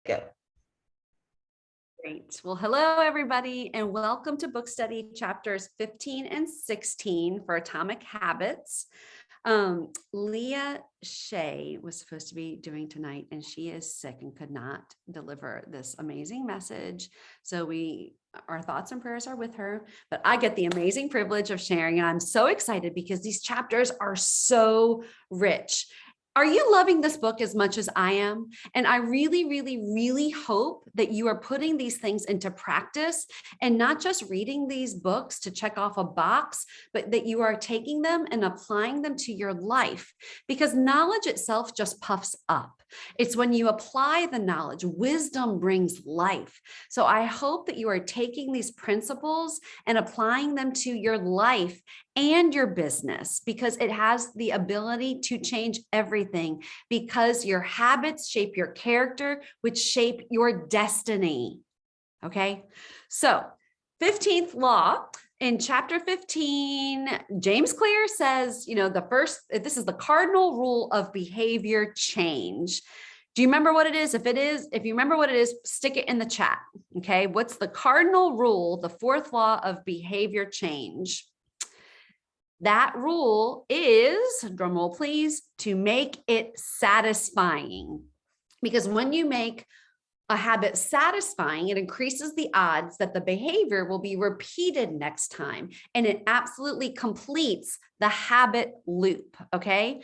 Go. Great. Well, hello, everybody, and welcome to book study chapters 15 and 16 for Atomic Habits. Leah Shea was supposed to be doing tonight, and she is sick and could not deliver this amazing message. So our thoughts and prayers are with her, but I get the amazing privilege of sharing, and I'm so excited because these chapters are so rich. Are you loving this book as much as I am? And I really, really, really hope that you are putting these things into practice and not just reading these books to check off a box, but that you are taking them and applying them to your life, because knowledge itself just puffs up. It's when you apply the knowledge, wisdom brings life. So I hope that you are taking these principles and applying them to your life and your business, because it has the ability to change everything, because your habits shape your character, which shape your destiny. Okay. So 15th law in chapter 15, James Clear says, this is the cardinal rule of behavior change. Do you remember what it is? If you remember what it is, stick it in the chat. Okay. What's the cardinal rule, the fourth law of behavior change? That rule is, drum roll please, to make it satisfying. Because when you make a habit satisfying, it increases the odds that the behavior will be repeated next time. And it absolutely completes the habit loop, okay?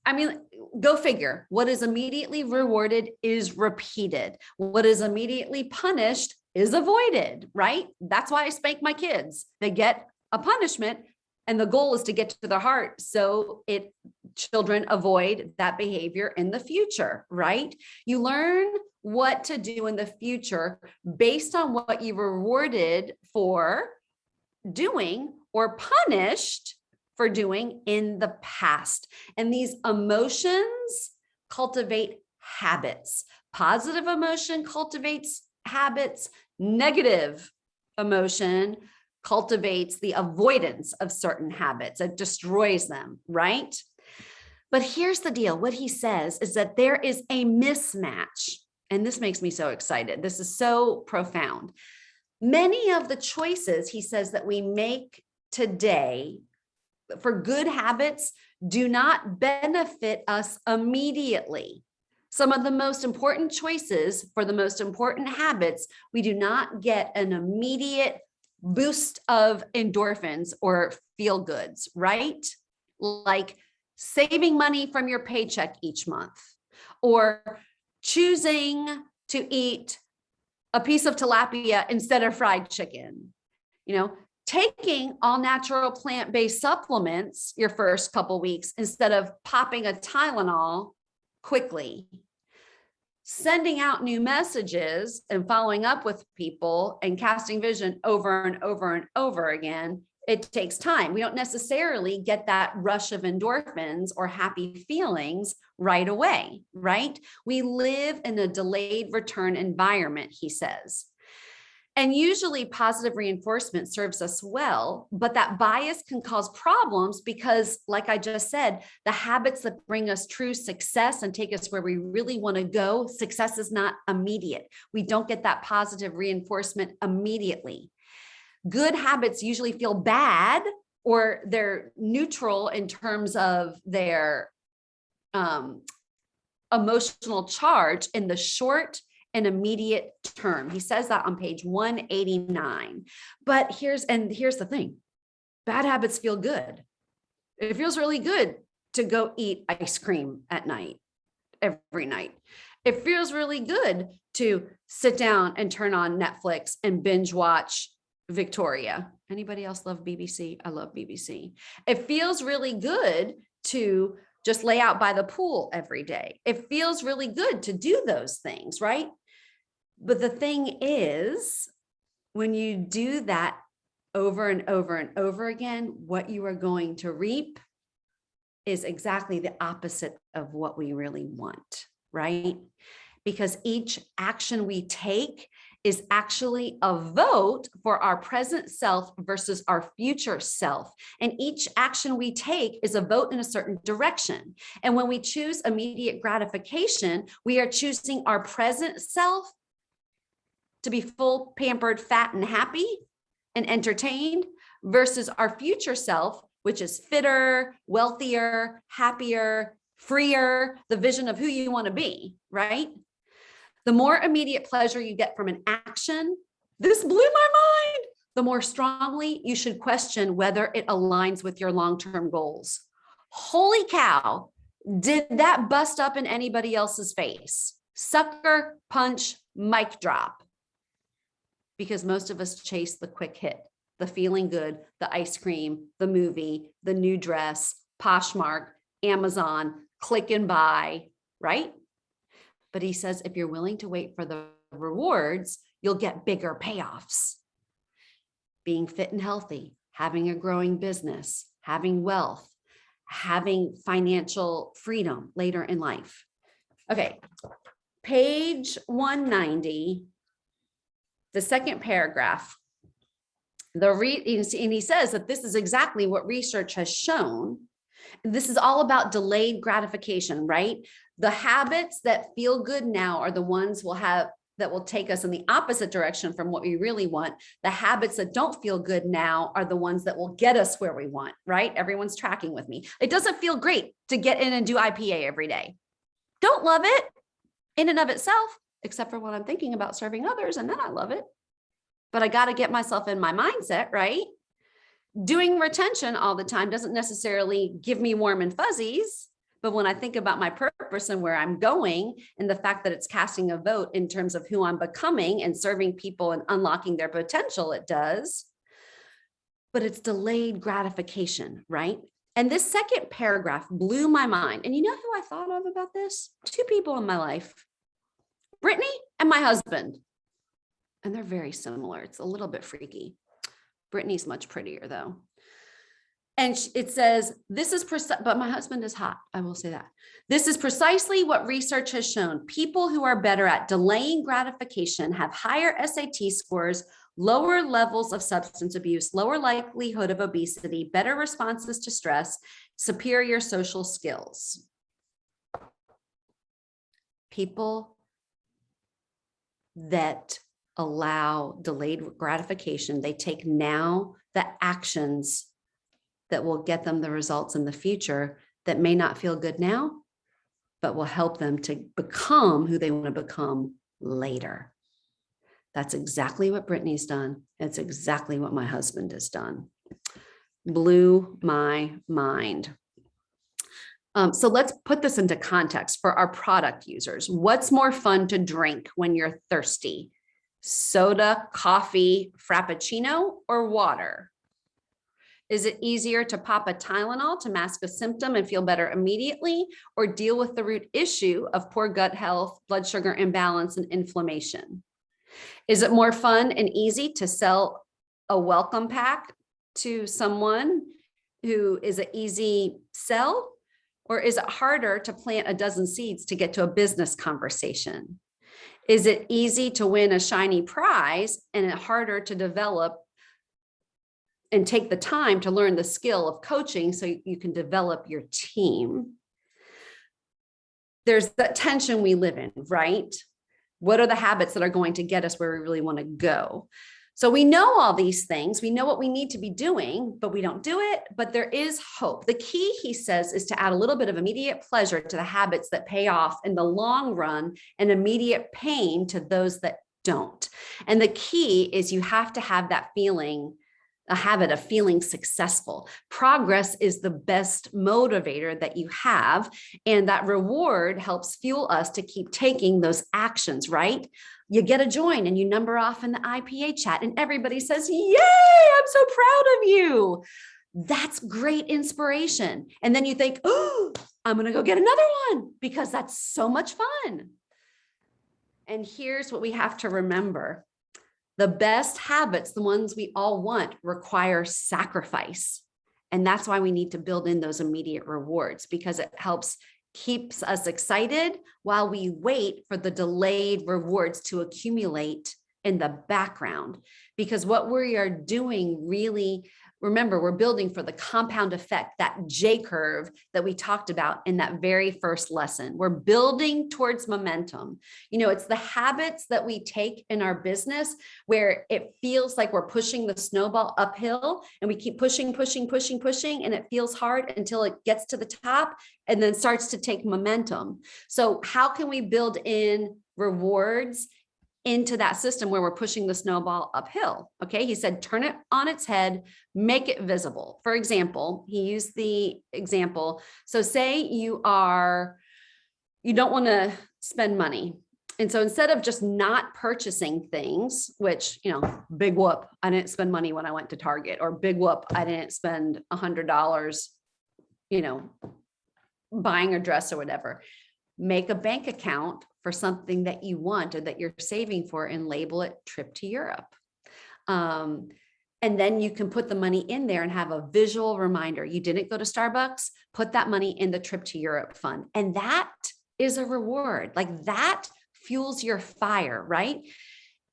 I mean, go figure. What is immediately rewarded is repeated. What is immediately punished is avoided, right? That's why I spank my kids. They get a punishment, and the goal is to get to the heart so children avoid that behavior in the future, right? You learn what to do in the future based on what you were rewarded for doing or punished for doing in the past. And these emotions cultivate habits. Positive emotion cultivates habits. Negative emotion cultivates the avoidance of certain habits. It destroys them, right? But here's the deal. What he says is that there is a mismatch. And this makes me so excited. This is so profound. Many of the choices, he says, that we make today for good habits do not benefit us immediately. Some of the most important choices for the most important habits, we do not get an immediate boost of endorphins or feel goods, right? Like saving money from your paycheck each month, or choosing to eat a piece of tilapia instead of fried chicken. Taking all natural plant-based supplements your first couple weeks instead of popping a Tylenol quickly. Sending out new messages and following up with people and casting vision over and over and over again, it takes time. We don't necessarily get that rush of endorphins or happy feelings right away, right? We live in a delayed return environment, he says. And usually positive reinforcement serves us well, but that bias can cause problems because, like I just said, the habits that bring us true success and take us where we really want to go, success is not immediate. We don't get that positive reinforcement immediately. Good habits usually feel bad, or they're neutral in terms of their emotional charge in the short and immediate term. He says that on page 189. But here's the thing. Bad habits feel good. It feels really good to go eat ice cream at night, every night. It feels really good to sit down and turn on Netflix and binge watch Victoria. Anybody else love BBC? I love BBC. It feels really good to just lay out by the pool every day. It feels really good to do those things, right? But the thing is, when you do that over and over and over again, what you are going to reap is exactly the opposite of what we really want, right? Because each action we take is actually a vote for our present self versus our future self. And each action we take is a vote in a certain direction. And when we choose immediate gratification, we are choosing our present self to be full, pampered, fat, and happy and entertained versus our future self, which is fitter, wealthier, happier, freer, the vision of who you want to be, right? The more immediate pleasure you get from an action, this blew my mind, the more strongly you should question whether it aligns with your long-term goals. Holy cow, did that bust up in anybody else's face? Sucker punch, mic drop. Because most of us chase the quick hit, the feeling good, the ice cream, the movie, the new dress, Poshmark, Amazon, click and buy, right? But he says, if you're willing to wait for the rewards, you'll get bigger payoffs. Being fit and healthy, having a growing business, having wealth, having financial freedom later in life. Okay, page 190, the second paragraph. And he says that this is exactly what research has shown. This is all about delayed gratification, right? The habits that feel good now are the ones that will take us in the opposite direction from what we really want. The habits that don't feel good now are the ones that will get us where we want, right? Everyone's tracking with me. It doesn't feel great to get in and do IPA every day. Don't love it in and of itself, except for when I'm thinking about serving others, and then I love it. But I got to get myself in my mindset, right? Doing retention all the time doesn't necessarily give me warm and fuzzies. But when I think about my purpose and where I'm going, and the fact that it's casting a vote in terms of who I'm becoming and serving people and unlocking their potential, it does. But it's delayed gratification, right? And this second paragraph blew my mind. And you know who I thought of about this? Two people in my life, Brittany and my husband. And they're very similar. It's a little bit freaky. Brittany's much prettier though. And it says, but my husband is hot. I will say that. This is precisely what research has shown. People who are better at delaying gratification have higher SAT scores, lower levels of substance abuse, lower likelihood of obesity, better responses to stress, superior social skills. People that allow delayed gratification, they take now the actions that will get them the results in the future that may not feel good now, but will help them to become who they want to become later. That's exactly what Brittany's done. It's exactly what my husband has done. Blew my mind. So let's put this into context for our product users. What's more fun to drink when you're thirsty? Soda, coffee, frappuccino, or water? Is it easier to pop a Tylenol to mask a symptom and feel better immediately, or deal with the root issue of poor gut health, blood sugar imbalance, and inflammation? Is it more fun and easy to sell a welcome pack to someone who is an easy sell, or is it harder to plant a dozen seeds to get to a business conversation? Is it easy to win a shiny prize and it harder to develop and take the time to learn the skill of coaching so you can develop your team? There's that tension we live in, right? What are the habits that are going to get us where we really want to go? So we know all these things. We know what we need to be doing, but we don't do it. But there is hope. The key, he says, is to add a little bit of immediate pleasure to the habits that pay off in the long run and immediate pain to those that don't. And the key is you have to have that feeling, a habit of feeling successful. Progress is the best motivator that you have. And that reward helps fuel us to keep taking those actions, right? You get a join and you number off in the IPA chat and everybody says, yay, I'm so proud of you. That's great inspiration. And then you think, oh, I'm going to go get another one because that's so much fun. And here's what we have to remember. The best habits, the ones we all want, require sacrifice. And that's why we need to build in those immediate rewards, because it keeps us excited while we wait for the delayed rewards to accumulate in the background, because what we are doing really, remember, we're building for the compound effect, that J curve that we talked about in that very first lesson. We're building towards momentum. It's the habits that we take in our business where it feels like we're pushing the snowball uphill, and we keep pushing, and it feels hard until it gets to the top and then starts to take momentum. So how can we build in rewards into that system where we're pushing the snowball uphill? Okay, he said, turn it on its head, make it visible. For example, he used the example. So say you don't want to spend money. And so instead of just not purchasing things, which, big whoop, I didn't spend money when I went to Target, or big whoop, I didn't spend $100, buying a dress or whatever. Make a bank account for something that you want or that you're saving for, and label it trip to Europe. And then you can put the money in there and have a visual reminder. You didn't go to Starbucks, put that money in the trip to Europe fund. And that is a reward. Like, that fuels your fire, right?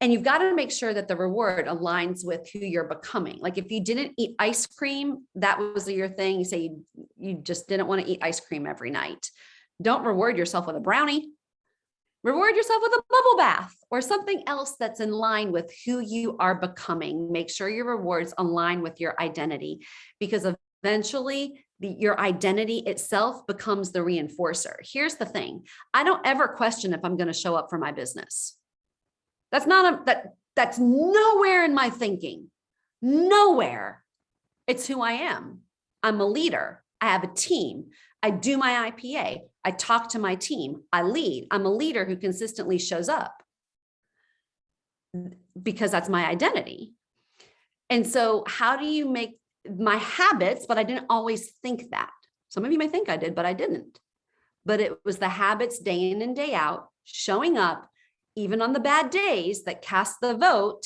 And you've got to make sure that the reward aligns with who you're becoming. Like, if you didn't eat ice cream, that was your thing. You say you just didn't want to eat ice cream every night. Don't reward yourself with a brownie. Reward yourself with a bubble bath or something else that's in line with who you are becoming. Make sure your rewards align with your identity, because eventually your identity itself becomes the reinforcer. Here's the thing. I don't ever question if I'm going to show up for my business. That's nowhere in my thinking. Nowhere. It's who I am. I'm a leader. I have a team. I do my IPA. I talk to my team. I lead. I'm a leader who consistently shows up, because that's my identity. And so how do you make my habits? But I didn't always think that. Some of you may think I did, but I didn't. But it was the habits day in and day out, showing up even on the bad days, that cast the vote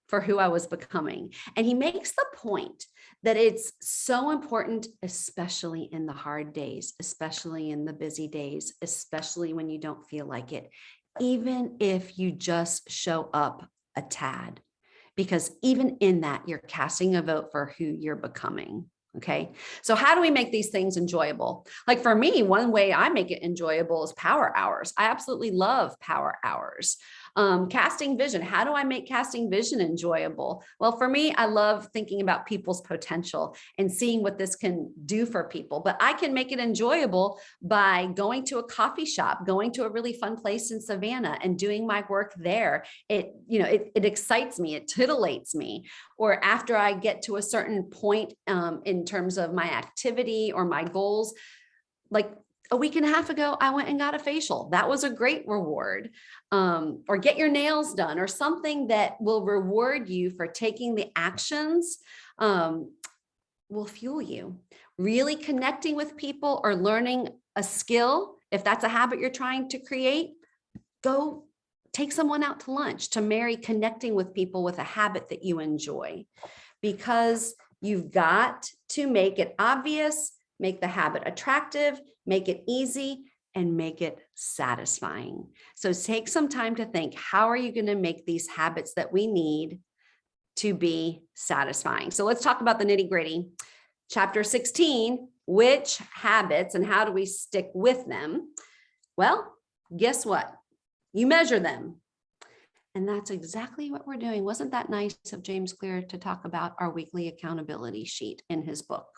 for who I was becoming. And he makes the point that it's so important, especially in the hard days, especially in the busy days, especially when you don't feel like it, even if you just show up a tad, because even in that, you're casting a vote for who you're becoming. Okay. So how do we make these things enjoyable? Like, for me, one way I make it enjoyable is power hours. I absolutely love power hours. Casting vision. How do I make casting vision enjoyable? Well, for me, I love thinking about people's potential and seeing what this can do for people, but I can make it enjoyable by going to a coffee shop, going to a really fun place in Savannah and doing my work there. It excites me. It titillates me. Or after I get to a certain point in terms of my activity or my goals, like a week and a half ago, I went and got a facial. That was a great reward. Or get your nails done, or something that will reward you for taking the actions, will fuel you. Really connecting with people or learning a skill, if that's a habit you're trying to create, go take someone out to lunch to marry connecting with people with a habit that you enjoy, because you've got to make it obvious, make the habit attractive, make it easy, and make it satisfying. So take some time to think, how are you going to make these habits that we need to be satisfying? So let's talk about the nitty-gritty. Chapter 16, which habits and how do we stick with them? Well, guess what? You measure them. And that's exactly what we're doing. Wasn't that nice of James Clear to talk about our weekly accountability sheet in his book?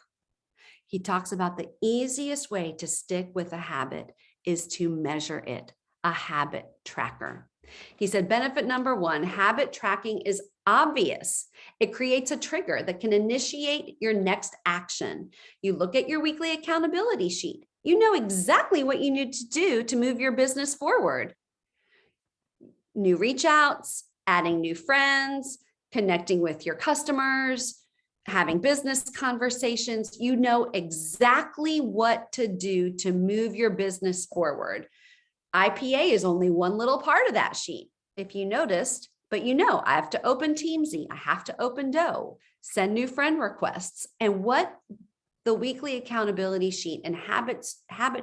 He talks about the easiest way to stick with a habit is to measure it, a habit tracker. He said, benefit number one, habit tracking is obvious. It creates a trigger that can initiate your next action. You look at your weekly accountability sheet. You know exactly what you need to do to move your business forward. New reach outs, adding new friends, connecting with your customers, having business conversations. You know exactly what to do to move your business forward. IPA is only one little part of that sheet, if you noticed, but I have to open Teamsy, I have to open Doe, send new friend requests. And what the weekly accountability sheet and habit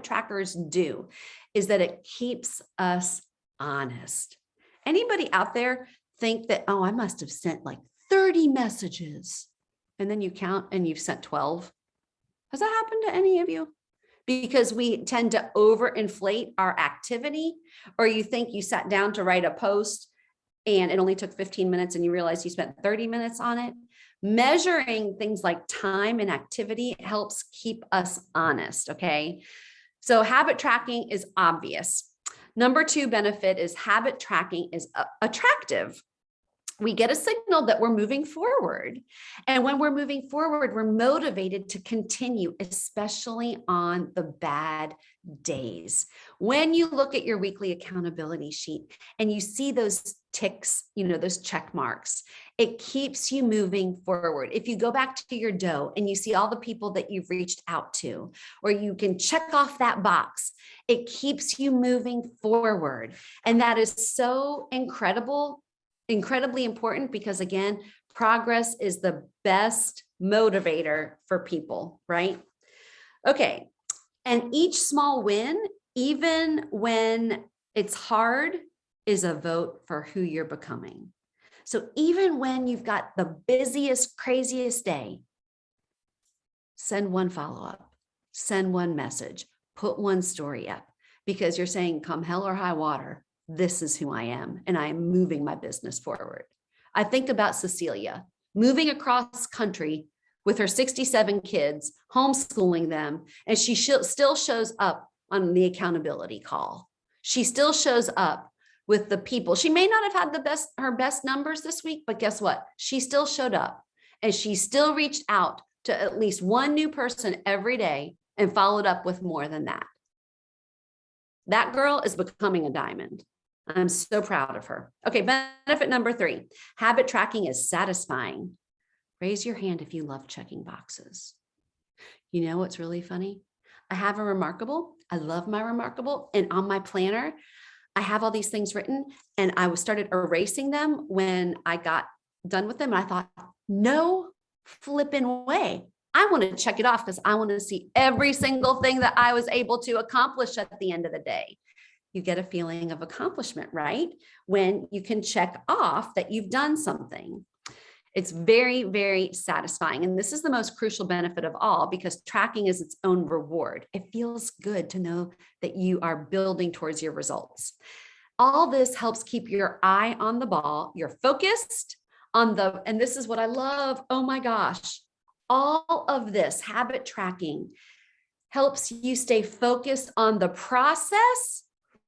trackers do is that it keeps us honest. Anybody out there think that, oh, I must have sent like 30 messages. And then you count and you've sent 12. Has that happened to any of you? Because we tend to overinflate our activity, or you think you sat down to write a post and it only took 15 minutes and you realize you spent 30 minutes on it. Measuring things like time and activity helps keep us honest, okay? So habit tracking is obvious. Number 2 benefit is habit tracking is attractive. We get a signal that we're moving forward. And when we're moving forward, we're motivated to continue, especially on the bad days. When you look at your weekly accountability sheet and you see those ticks, those check marks, it keeps you moving forward. If you go back to your dough and you see all the people that you've reached out to, or you can check off that box, it keeps you moving forward. And that is so incredibly important, because again, progress is the best motivator for people, right? Okay. And each small win, even when it's hard, is a vote for who you're becoming. So even when you've got the busiest, craziest day, send one follow-up, send one message, put one story up, because you're saying, come hell or high water, this is who I am, and I am moving my business forward. I think about Cecilia moving across country with her 67 kids, homeschooling them, and she still shows up on the accountability call. She still shows up with the people. She may not have had her best numbers this week, but guess what? She still showed up, and she still reached out to at least one new person every day and followed up with more than that. That girl is becoming a diamond. I'm so proud of her. Okay, benefit number 3, habit tracking is satisfying. Raise your hand if you love checking boxes. You know what's really funny? I have a remarkable. I love my remarkable. And on my planner, I have all these things written, and I started erasing them when I got done with them. And I thought, no flipping way. I want to check it off because I want to see every single thing that I was able to accomplish at the end of the day. You get a feeling of accomplishment, right? When you can check off that you've done something. It's very, very satisfying. And this is the most crucial benefit of all, because tracking is its own reward. It feels good to know that you are building towards your results. All this helps keep your eye on the ball. You're focused on and this is what I love. Oh my gosh. All of this habit tracking helps you stay focused on the process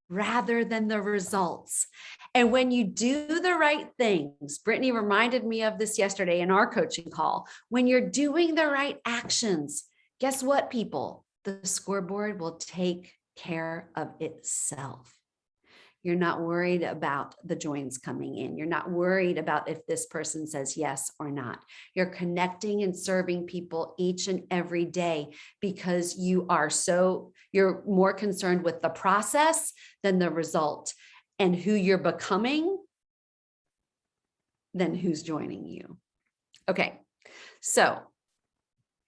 rather than the results. And when you do the right things, Brittany reminded me of this yesterday in our coaching call, when you're doing the right actions, guess what, people? The scoreboard will take care of itself. You're not worried about the joins coming in. You're not worried about if this person says yes or not. You're connecting and serving people each and every day because you're more concerned with the process than the result, and who you're becoming than who's joining you. Okay, so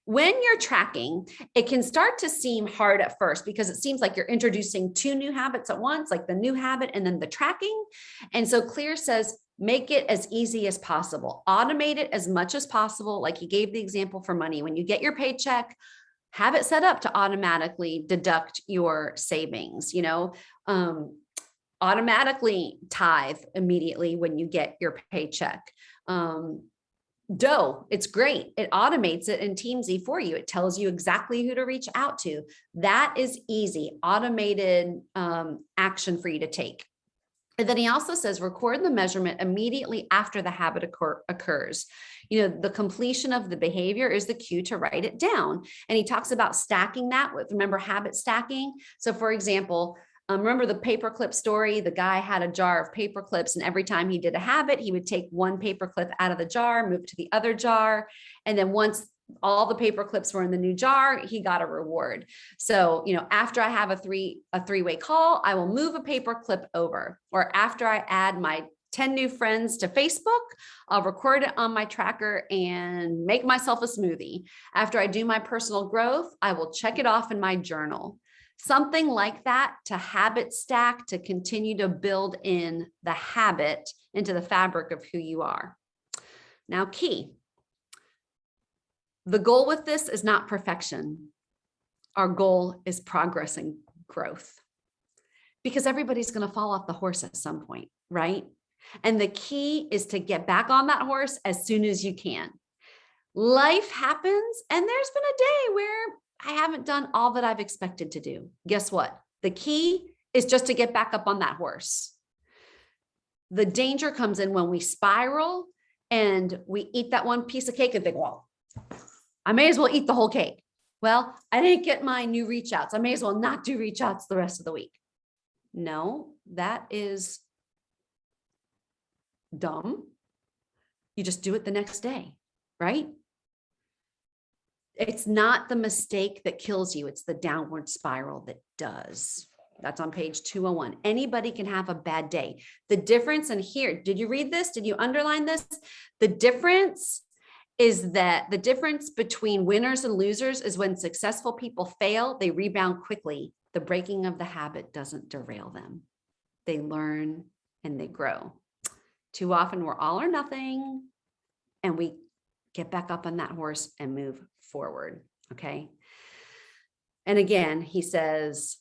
when you're tracking, it can start to seem hard at first because it seems like you're introducing 2 new habits at once, like the new habit and then the tracking. And so Clear says, make it as easy as possible. Automate it as much as possible. Like he gave the example for money. When you get your paycheck, have it set up to automatically deduct your savings, automatically tithe immediately when you get your paycheck. Dough, it's great. It automates it in Teamsy for you. It tells you exactly who to reach out to. That is easy, automated action for you to take. And then he also says, record the measurement immediately after the habit occurs. The completion of the behavior is the cue to write it down. And he talks about stacking that with, remember, habit stacking. So for example, remember the paperclip story? The guy had a jar of paper clips, and every time he did a habit, he would take one paper clip out of the jar, move to the other jar. And then once all the paper clips were in the new jar, he got a reward. So, after I have a three-way call, I will move a paper clip over. Or after I add my 10 new friends to Facebook, I'll record it on my tracker and make myself a smoothie. After I do my personal growth, I will check it off in my journal. something like that to habit stack, to continue to build in the habit into the fabric of who you are. Now, key. The goal with this is not perfection. Our goal is progress and growth, because everybody's going to fall off the horse at some point, right? And the key is to get back on that horse as soon as you can. Life happens, and there's been a day where I haven't done all that I've expected to do. Guess what? The key is just to get back up on that horse. The danger comes in when we spiral and we eat that one piece of cake and think, well, I may as well eat the whole cake. Well, I didn't get my new reach outs. I may as well not do reach outs the rest of the week. No, that is dumb. You just do it the next day, right? It's not the mistake that kills you. It's the downward spiral that does. That's on page 201. Anybody can have a bad day. The difference, and here, did you read this? Did you underline this? The difference is that the difference between winners and losers is when successful people fail, they rebound quickly. The breaking of the habit doesn't derail them. They learn and they grow. Too often we're all or nothing, and we get back up on that horse and move forward, okay? And again, he says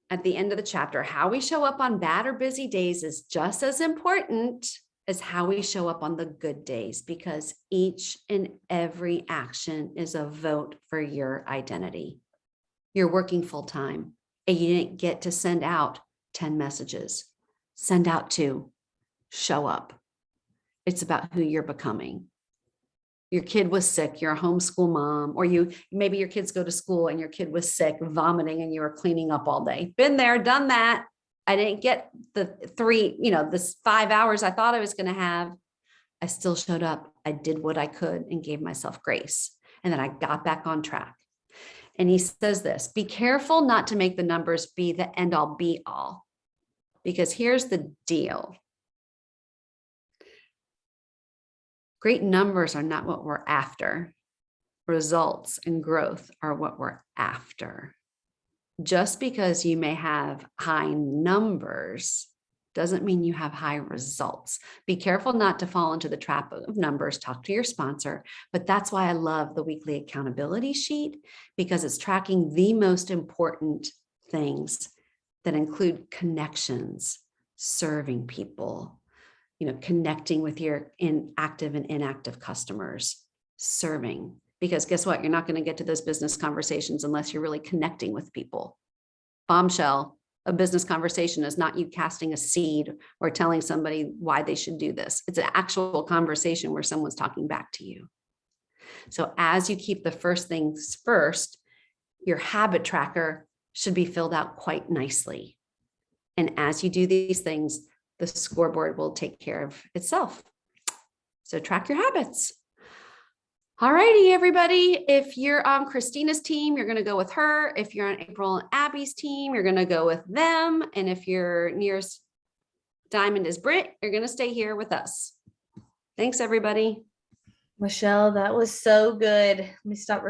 at the end of the chapter, how we show up on bad or busy days is just as important as how we show up on the good days, because each and every action is a vote for your identity. You're working full time and you didn't get to send out 10 messages. Send out 2. Show up. It's about who you're becoming. Your kid was sick, you're a homeschool mom, or maybe your kids go to school and your kid was sick, vomiting, and you were cleaning up all day. Been there, done that. I didn't get the 5 hours I thought I was going to have. I still showed up. I did what I could and gave myself grace. And then I got back on track. And he says this, be careful not to make the numbers be the end all be all, because here's the deal. Great numbers are not what we're after. Results and growth are what we're after. Just because you may have high numbers doesn't mean you have high results. Be careful not to fall into the trap of numbers. Talk to your sponsor. But that's why I love the weekly accountability sheet, because it's tracking the most important things that include connections, serving people, connecting with your active and inactive customers, serving. Because guess what? You're not going to get to those business conversations unless you're really connecting with people. Bombshell, a business conversation is not you casting a seed or telling somebody why they should do this. It's an actual conversation where someone's talking back to you. So as you keep the first things first, your habit tracker should be filled out quite nicely. And as you do these things, the scoreboard will take care of itself. So track your habits. All righty, everybody. If you're on Christina's team, you're going to go with her. If you're on April and Abby's team, you're going to go with them. And if your nearest diamond is Britt, you're going to stay here with us. Thanks, everybody. Michelle, that was so good. Let me stop